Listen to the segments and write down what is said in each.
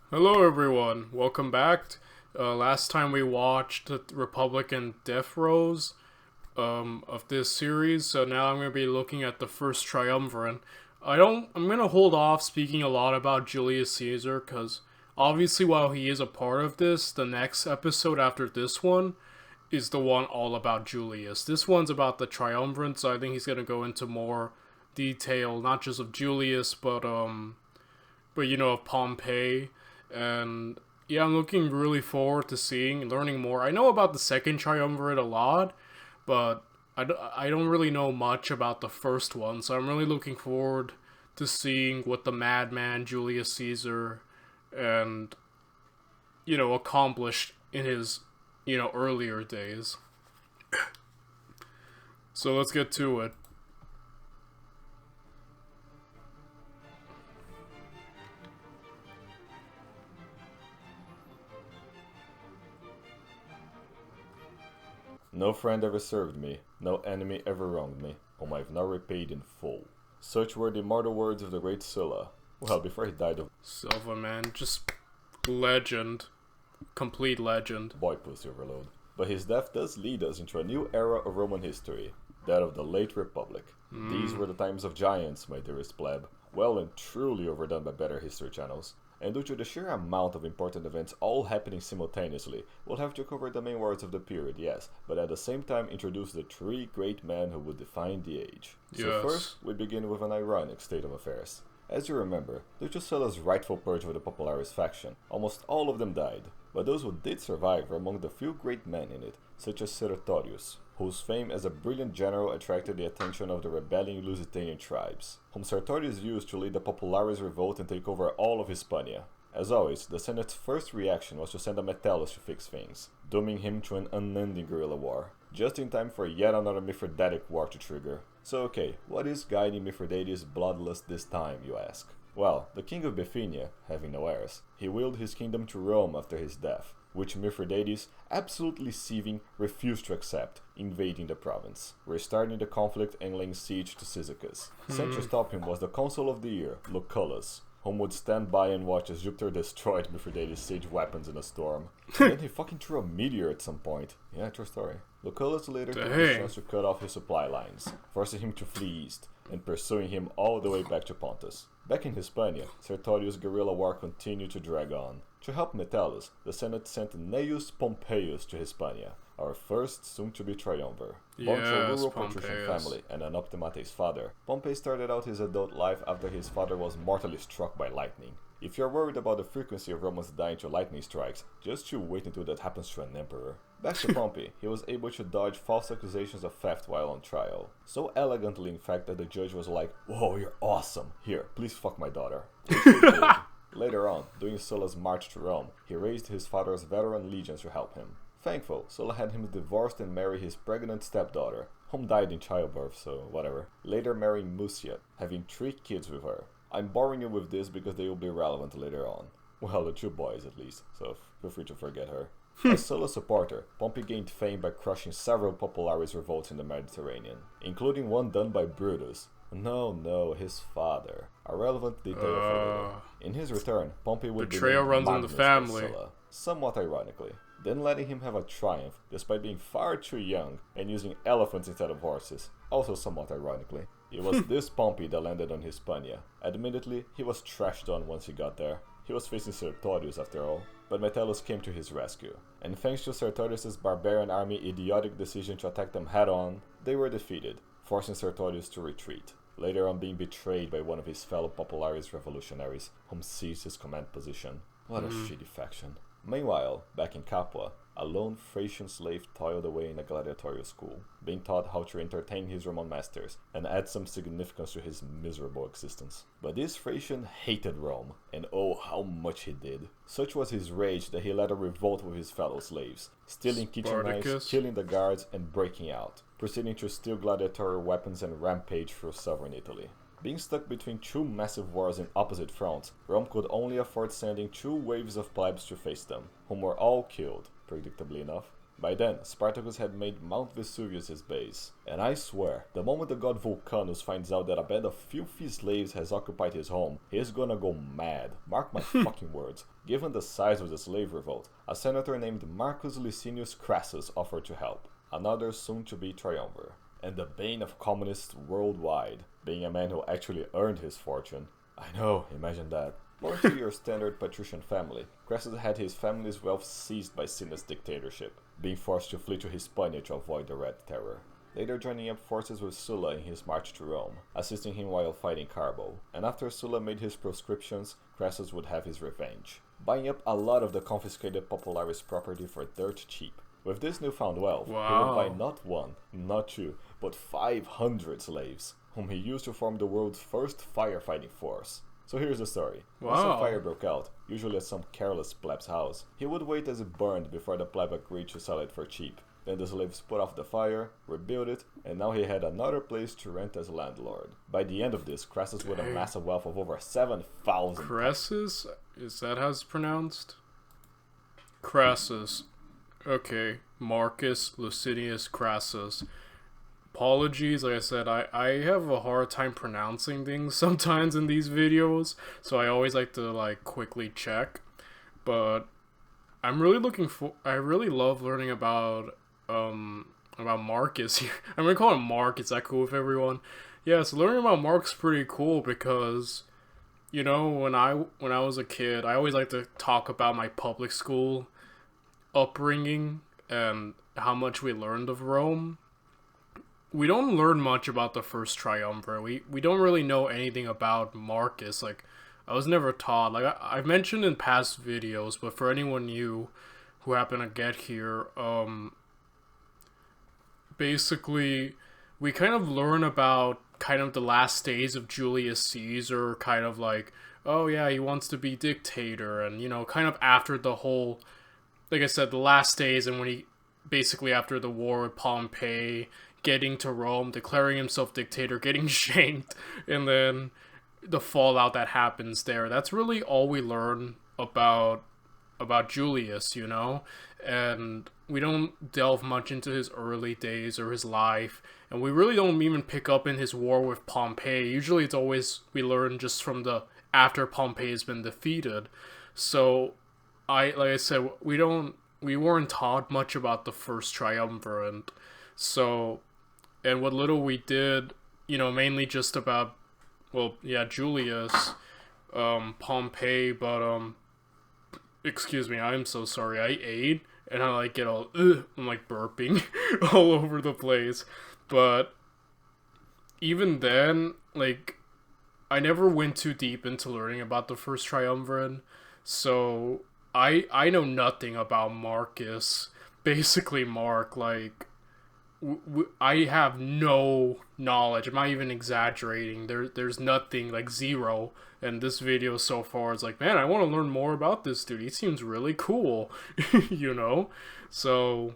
Hello, everyone. Welcome back. Last time we watched the Republican death rows of this series, so now I'm going to be looking at the first Triumvirate. I'm going to hold off speaking a lot about Julius Caesar because obviously, while he is a part of this, the next episode after this one is the one all about Julius. This one's about the Triumvirate, so I think he's going to go into more detail, not just of Julius, but of Pompey. And yeah, I'm looking really forward to seeing and learning more. I know about the second triumvirate a lot, but I don't really know much about the first one, so I'm really looking forward to seeing what the madman Julius Caesar and accomplished in his earlier days. So let's get to it. No friend ever served me, no enemy ever wronged me, whom I have not repaid in full. Such were the immortal words of the great Sulla. Well, before he died of Silva, man, just legend, complete legend. boy pussy overload. But his death does lead us into a new era of Roman history, that of the late Republic. These were the times of giants, my dearest pleb, well and truly overdone by better history channels. And due to the sheer amount of important events all happening simultaneously, we'll have to cover the main wars of the period, yes, but at the same time introduce the three great men who would define the age. So Yes. first, we begin with an ironic state of affairs. As you remember, due to Sulla's rightful purge of the Popularis faction, almost all of them died, but those who did survive were among the few great men in it, such as Sertorius, whose fame as a brilliant general attracted the attention of the rebelling Lusitanian tribes, whom Sertorius used to lead the Popularis revolt and take over all of Hispania. As always, the Senate's first reaction was to send a Metellus to fix things, dooming him to an unending guerrilla war, just in time for yet another Mithridatic war to trigger. So okay, what is guiding Mithridates' bloodlust this time, you ask? Well, the king of Bithynia, having no heirs, he willed his kingdom to Rome after his death, which Mithridates, absolutely seething, refused to accept, invading the province, restarting the conflict and laying siege to Cyzicus. Sent to stop him was the consul of the year, Lucullus, whom would stand by and watch as Jupiter destroyed Mithridates' siege weapons in a storm. And then he fucking threw a meteor at some point. Yeah, true story. Lucullus later took the chance to cut off his supply lines, forcing him to flee east, and pursuing him all the way back to Pontus. Back in Hispania, Sertorius' guerrilla war continued to drag on. To help Metellus, the Senate sent Gnaeus Pompeius to Hispania, our first soon-to-be triumvir. Born to a Yes, rural patrician Pompeius. family and an optimate's father, Pompey started out his adult life after his father was mortally struck by lightning. If you're worried about the frequency of Romans dying to lightning strikes, just you wait until that happens to an emperor. Back to Pompey, he was able to dodge false accusations of theft while on trial. So elegantly, in fact, that the judge was like, "Whoa, you're awesome. Here, please fuck my daughter." Which he did. Later on, during Sulla's march to Rome, he raised his father's veteran legions to help him. Thankful, Sulla had him divorced and marry his pregnant stepdaughter, whom died in childbirth, so whatever. Later marrying Mucia, having 3 kids with her. I'm boring you with this because they will be relevant later on. Well, the 2 boys at least, so feel free to forget her. As Sulla's supporter, Pompey gained fame by crushing several Popularis revolts in the Mediterranean, including one done by Brutus. No, his father. A relevant detail for later. In his return, Pompey would Betrayal be named runs in the Magnus by family. Sulla, somewhat ironically, then letting him have a triumph despite being far too young and using elephants instead of horses, also somewhat ironically. It was this Pompey that landed on Hispania. Admittedly, he was trashed on once he got there. He was facing Sertorius after all, but Metellus came to his rescue, and thanks to Sertorius' barbarian army idiotic decision to attack them head-on, they were defeated, forcing Sertorius to retreat, later on being betrayed by one of his fellow Popularis revolutionaries, whom seized his command position. What a shitty faction. Meanwhile, back in Capua, a lone Thracian slave toiled away in a gladiatorial school, being taught how to entertain his Roman masters and add some significance to his miserable existence. But this Thracian hated Rome, and oh how much he did. Such was his rage that he led a revolt with his fellow slaves, stealing kitchen knives, Spartacus. killing the guards, and breaking out, proceeding to steal gladiatorial weapons and rampage through southern Italy. Being stuck between 2 massive wars in opposite fronts, Rome could only afford sending 2 waves of plebs to face them, whom were all killed, predictably enough. By then, Spartacus had made Mount Vesuvius his base, and I swear, the moment the god Vulcanus finds out that a band of filthy slaves has occupied his home, he's gonna go mad. Mark my fucking words. Given the size of the slave revolt, a senator named Marcus Licinius Crassus offered to help, another soon-to-be triumvir, and the bane of communists worldwide, being a man who actually earned his fortune. I know, imagine that. Born to your standard patrician family, Crassus had his family's wealth seized by Cinna's dictatorship, being forced to flee to Hispania to avoid the Red Terror. Later joining up forces with Sulla in his march to Rome, assisting him while fighting Carbo. And after Sulla made his proscriptions, Crassus would have his revenge, buying up a lot of the confiscated Popularis property for dirt cheap. With this newfound wealth, he would buy not one, not two, but 500 slaves, whom he used to form the world's first firefighting force. So here's the story. Once a fire broke out, usually at some careless pleb's house, he would wait as it burned before the pleb agreed to sell it for cheap. Then the slaves put off the fire, rebuilt it, and now he had another place to rent as landlord. By the end of this, Crassus would amass a wealth of over 7,000. Crassus? Is that how it's pronounced? Crassus. Okay. Marcus Licinius Crassus. Apologies, like I said, I have a hard time pronouncing things sometimes in these videos, so I always like to quickly check. But I'm really I really love learning about Marcus here. I'm gonna call him Mark. Is that cool with everyone? Yeah, so learning about Mark's pretty cool because, you know, when I was a kid, I always like to talk about my public school upbringing and how much we learned of Rome. We don't learn much about the first triumvirate. We don't really know anything about Marcus. Like, I was never taught. Like, I've mentioned in past videos, but for anyone new who happen to get here, basically, we kind of learn about kind of the last days of Julius Caesar, kind of like, oh yeah, he wants to be dictator, and, you know, kind of after the whole, like I said, the last days, and when he, basically after the war with Pompey, getting to Rome, declaring himself dictator, getting shanked, and then the fallout that happens there. That's really all we learn about Julius, you know? And we don't delve much into his early days or his life, and we really don't even pick up in his war with Pompey. Usually it's always, we learn just from the after Pompey has been defeated. So, like I said, we weren't taught much about the first triumvirate. So, and what little we did, you know, mainly just about, well, yeah, Julius, Pompey, but, excuse me, I'm so sorry, I ate, and I, get all, I'm, burping all over the place, but even then, I never went too deep into learning about the first triumvirate, so I know nothing about Marcus, basically Mark, I have no knowledge. I'm not even exaggerating. There's nothing, zero. And this video so far is man, I want to learn more about this dude. He seems really cool, you know? So,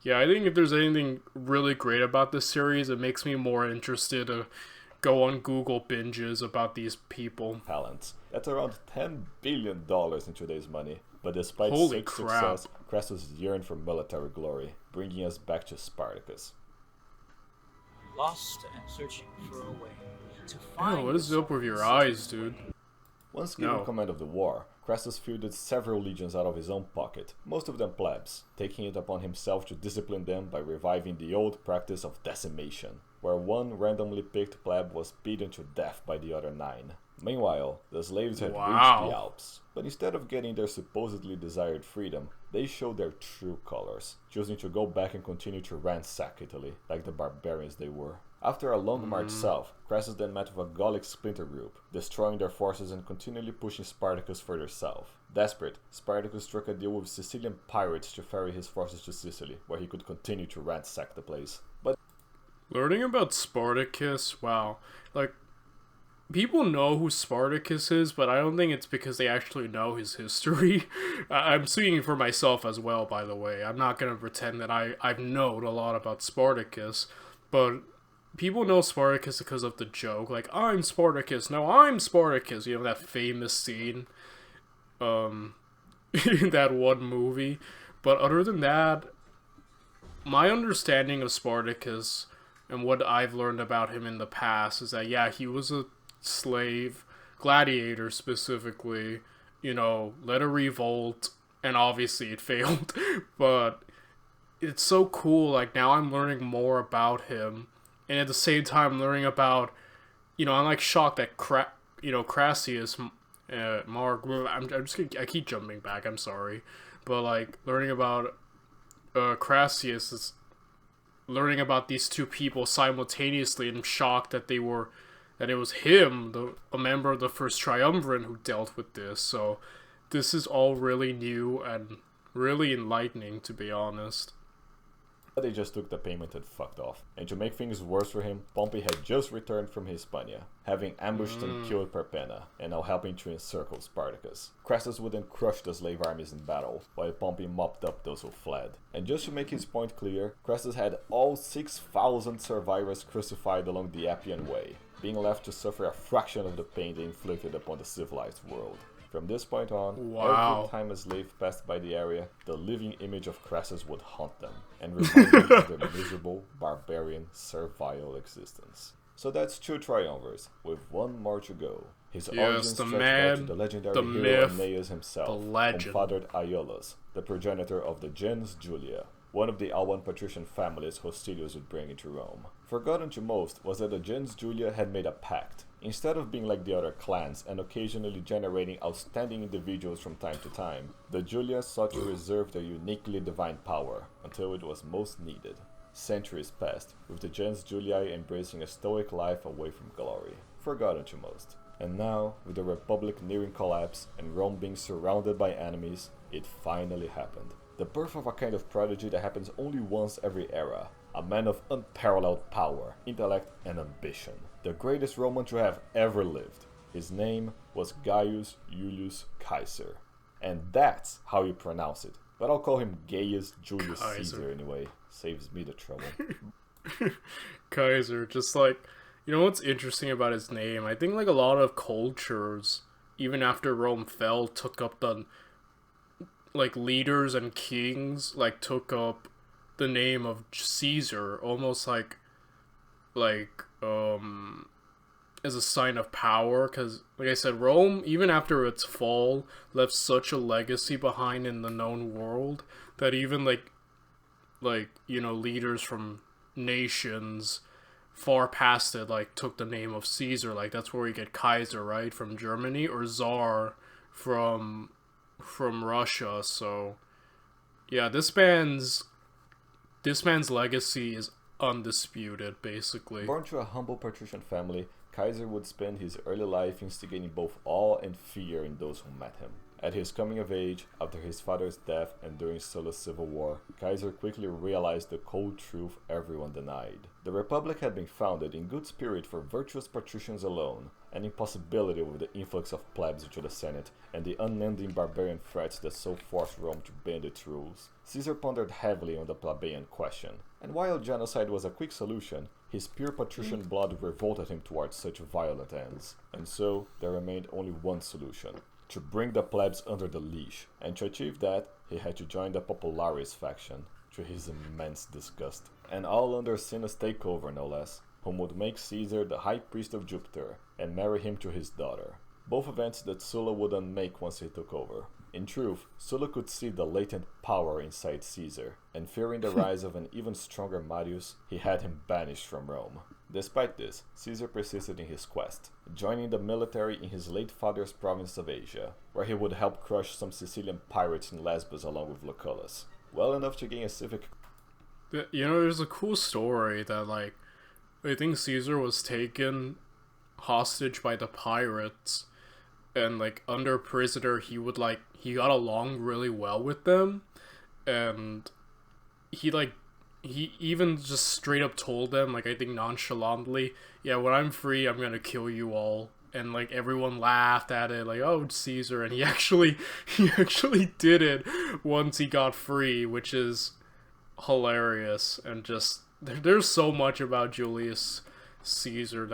yeah, I think if there's anything really great about this series, it makes me more interested to go on Google binges about these people. Talents. That's around $10 billion in today's money. But despite Holy such crap. success, Crassus yearned for military glory, bringing us back to Spartacus. Lost and searching for a way to find. Oh, what is up with your eyes, dude? Once given command of the war, Crassus fielded several legions out of his own pocket, most of them plebs, taking it upon himself to discipline them by reviving the old practice of decimation, where one randomly picked pleb was beaten to death by the other 9. Meanwhile, the slaves had reached the Alps, but instead of getting their supposedly desired freedom, they showed their true colors, choosing to go back and continue to ransack Italy, like the barbarians they were. After a long march south, Crassus then met with a Gallic splinter group, destroying their forces and continually pushing Spartacus further south. Desperate, Spartacus struck a deal with Sicilian pirates to ferry his forces to Sicily, where he could continue to ransack the place. But learning about Spartacus, wow. People know who Spartacus is, but I don't think it's because they actually know his history. I'm speaking for myself as well, by the way. I'm not going to pretend that I've known a lot about Spartacus, but people know Spartacus because of the joke, I'm Spartacus, no, I'm Spartacus, you know, that famous scene, in that one movie. But other than that, my understanding of Spartacus and what I've learned about him in the past is that, yeah, he was a slave, gladiator specifically, led a revolt, and obviously it failed, but it's so cool, like, now I'm learning more about him, and at the same time learning about, I'm, like, shocked that, Crassus, Mark, I keep jumping back, I'm sorry, but, like, learning about, Crassus is learning about these two people simultaneously, and I'm shocked that it was him, a member of the first Triumvirate, who dealt with this. So this is all really new and really enlightening, to be honest. They just took the payment and fucked off. And to make things worse for him, Pompey had just returned from Hispania, having ambushed and killed Perpenna, and now helping to encircle Spartacus. Crassus would then crush the slave armies in battle, while Pompey mopped up those who fled. And just to make his point clear, Crassus had all 6,000 survivors crucified along the Appian Way, being left to suffer a fraction of the pain they inflicted upon the civilized world. From this point on, every time a slave passed by the area, the living image of Crassus would haunt them, and remind them of their miserable, barbarian, servile existence. So that's 2 triumvirs, with 1 more to go. His origins stretch back to the legendary hero Aeneas himself, who fathered Iolaus, the progenitor of the gens Julia, one of the Alban patrician families Hostilius would bring into Rome. Forgotten to most was that the gens Julia had made a pact. Instead of being like the other clans and occasionally generating outstanding individuals from time to time, the Julia sought to reserve their uniquely divine power until it was most needed. Centuries passed, with the gens Julii embracing a stoic life away from glory. Forgotten to most. And now, with the Republic nearing collapse and Rome being surrounded by enemies, it finally happened. The birth of a kind of prodigy that happens only once every era. A man of unparalleled power, intellect, and ambition. The greatest Roman to have ever lived. His name was Gaius Julius Caesar. And that's how you pronounce it. But I'll call him Gaius Julius Caesar anyway. Saves me the trouble. Kaiser, just like, what's interesting about his name? I think, like, a lot of cultures, even after Rome fell, took up the, like, leaders and kings, like, took up the name of Caesar, almost like as a sign of power, because, like I said, Rome, even after its fall, left such a legacy behind in the known world that even leaders from nations far past it, like, took the name of Caesar. Like, that's where we get Kaiser, right, from Germany, or Tsar from Russia. So yeah, this man's legacy is undisputed, basically. Born to a humble patrician family, Kaiser would spend his early life instigating both awe and fear in those who met him. At his coming of age, after his father's death and during Sulla's civil war, Kaiser quickly realized the cold truth everyone denied. The Republic had been founded in good spirit for virtuous patricians alone, an impossibility with the influx of plebs into the Senate and the unending barbarian threats that so forced Rome to bend its rules. Caesar pondered heavily on the plebeian question, and while genocide was a quick solution, his pure patrician blood revolted him towards such violent ends. And so, there remained only one solution: to bring the plebs under the leash, and to achieve that, he had to join the Popularis faction, to his immense disgust. And all under Cinna's takeover, no less, whom would make Caesar the high priest of Jupiter, and marry him to his daughter. Both events that Sulla would unmake once he took over. In truth, Sulla could see the latent power inside Caesar, and fearing the rise of an even stronger Marius, he had him banished from Rome. Despite this, Caesar persisted in his quest, joining the military in his late father's province of Asia, where he would help crush some Sicilian pirates in Lesbos along with Lucullus, well enough to gain a civic... There's a cool story that, like, I think Caesar was taken hostage by the pirates, and, like, under prisoner, he got along really well with them, and he even just straight up told them, like, I think nonchalantly, yeah, when I'm free, I'm gonna kill you all. And, like, everyone laughed at it, like, oh, Caesar, and he actually did it once he got free, which is hilarious. And just, there's so much about Julius Caesar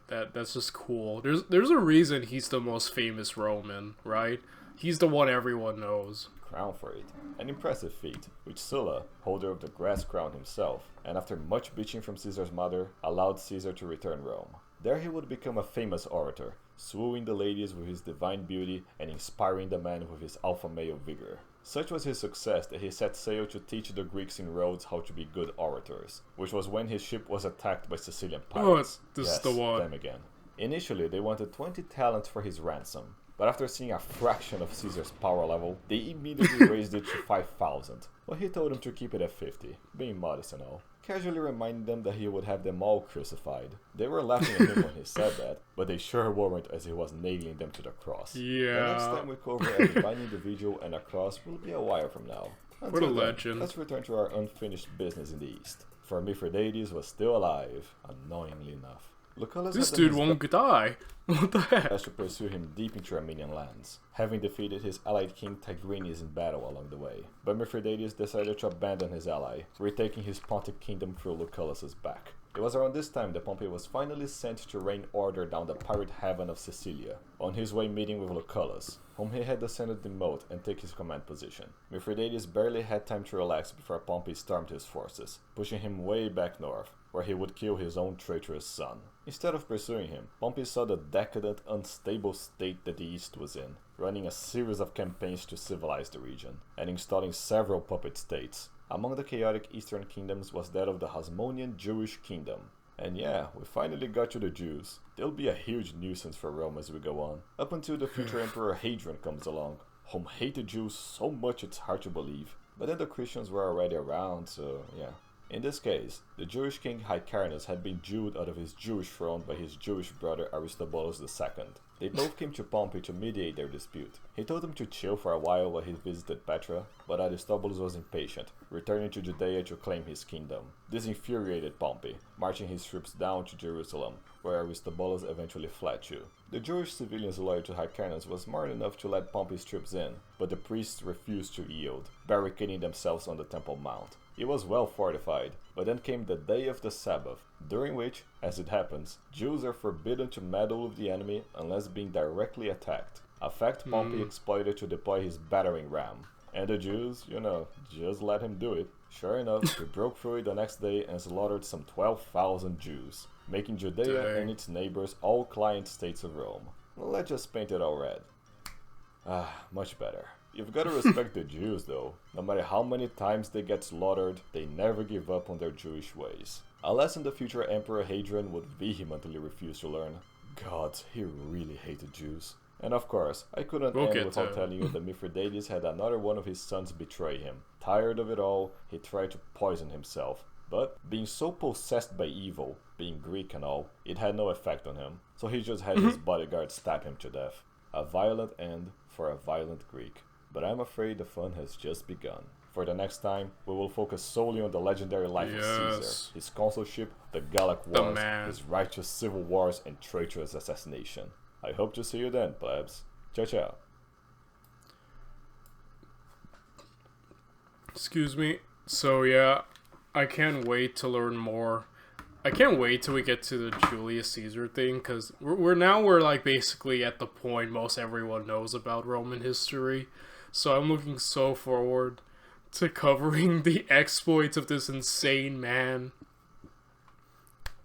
that's just cool. There's a reason he's the most famous Roman, right? He's the one everyone knows. crown for it. An impressive feat, which Sulla, holder of the grass crown himself, and after much bitching from Caesar's mother, allowed Caesar to return Rome. There he would become a famous orator, swooning the ladies with his divine beauty and inspiring the men with his alpha male vigor. Such was his success that he set sail to teach the Greeks in Rhodes how to be good orators, which was when his ship was attacked by Sicilian pirates. This is the one. Them again. Initially, they wanted 20 talents for his ransom, but after seeing a fraction of Caesar's power level, they immediately raised it to 5,000. Well, he told them to keep it at 50, being modest and all, casually reminding them that he would have them all crucified. They were laughing at him when he said that, but they sure weren't as he was nailing them to the cross. Yeah. The next time we cover a divine individual and a cross will be a while from now. What a legend. Let's return to our unfinished business in the east. For Mithridates was still alive, annoyingly enough. Lucullus This dude won't die. What the heck? to pursue him deep into Armenian lands, having defeated his allied king Tigranes in battle along the way. But Mithridates decided to abandon his ally, retaking his Pontic kingdom through Lucullus's back. It was around this time that Pompey was finally sent to rain order down the pirate haven of Sicilia, on his way meeting with Lucullus, whom he had decided to demote and take his command position. Mithridates barely had time to relax before Pompey stormed his forces, pushing him way back north, where he would kill his own traitorous son. Instead of pursuing him, Pompey saw the decadent, unstable state that the East was in, running a series of campaigns to civilize the region, and installing several puppet states. Among the chaotic eastern kingdoms was that of the Hasmonean Jewish kingdom. And yeah, we finally got to the Jews. They'll be a huge nuisance for Rome as we go on, up until the future Emperor Hadrian comes along, whom hated Jews so much it's hard to believe. But then the Christians were already around, so yeah. In this case, the Jewish king Hyrcanus had been Jewed out of his Jewish throne by his Jewish brother Aristobulus II. They both came to Pompey to mediate their dispute. He told them to chill for a while he visited Petra, but Aristobulus was impatient, returning to Judea to claim his kingdom. This infuriated Pompey, marching his troops down to Jerusalem, where Aristobulus eventually fled to. The Jewish civilians loyal to Hyrcanus was smart enough to let Pompey's troops in, but the priests refused to yield, barricading themselves on the Temple Mount. It was well fortified, but then came the day of the Sabbath, during which, as it happens, Jews are forbidden to meddle with the enemy unless being directly attacked, a fact Pompey exploited to deploy his battering ram. And the Jews, just let him do it. Sure enough, he broke through it the next day and slaughtered some 12,000 Jews, making Judea and its neighbors all client states of Rome. Let's just paint it all red. Much better. You've got to respect the Jews though. No matter how many times they get slaughtered, they never give up on their Jewish ways. A lesson the future Emperor Hadrian would vehemently refuse to learn. Gods, he really hated Jews. And of course, I couldn't end without telling you that Mithridates had another one of his sons betray him. Tired of it all, he tried to poison himself. But, being so possessed by evil, being Greek and all, it had no effect on him. So he just had his bodyguard stab him to death. A violent end for a violent Greek. But I'm afraid the fun has just begun. For the next time, we will focus solely on the legendary life of Caesar, his consulship, the Gallic Wars, his righteous civil wars, and traitorous assassination. I hope to see you then, plebs. Ciao, ciao. Excuse me. So yeah, I can't wait to learn more. I can't wait till we get to the Julius Caesar thing, because we're like basically at the point most everyone knows about Roman history. So I'm looking so forward to covering the exploits of this insane man.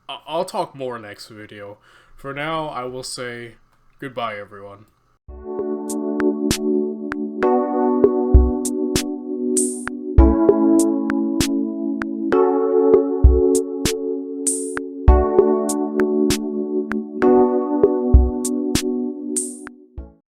I'll talk more next video. For now, I will say goodbye, everyone.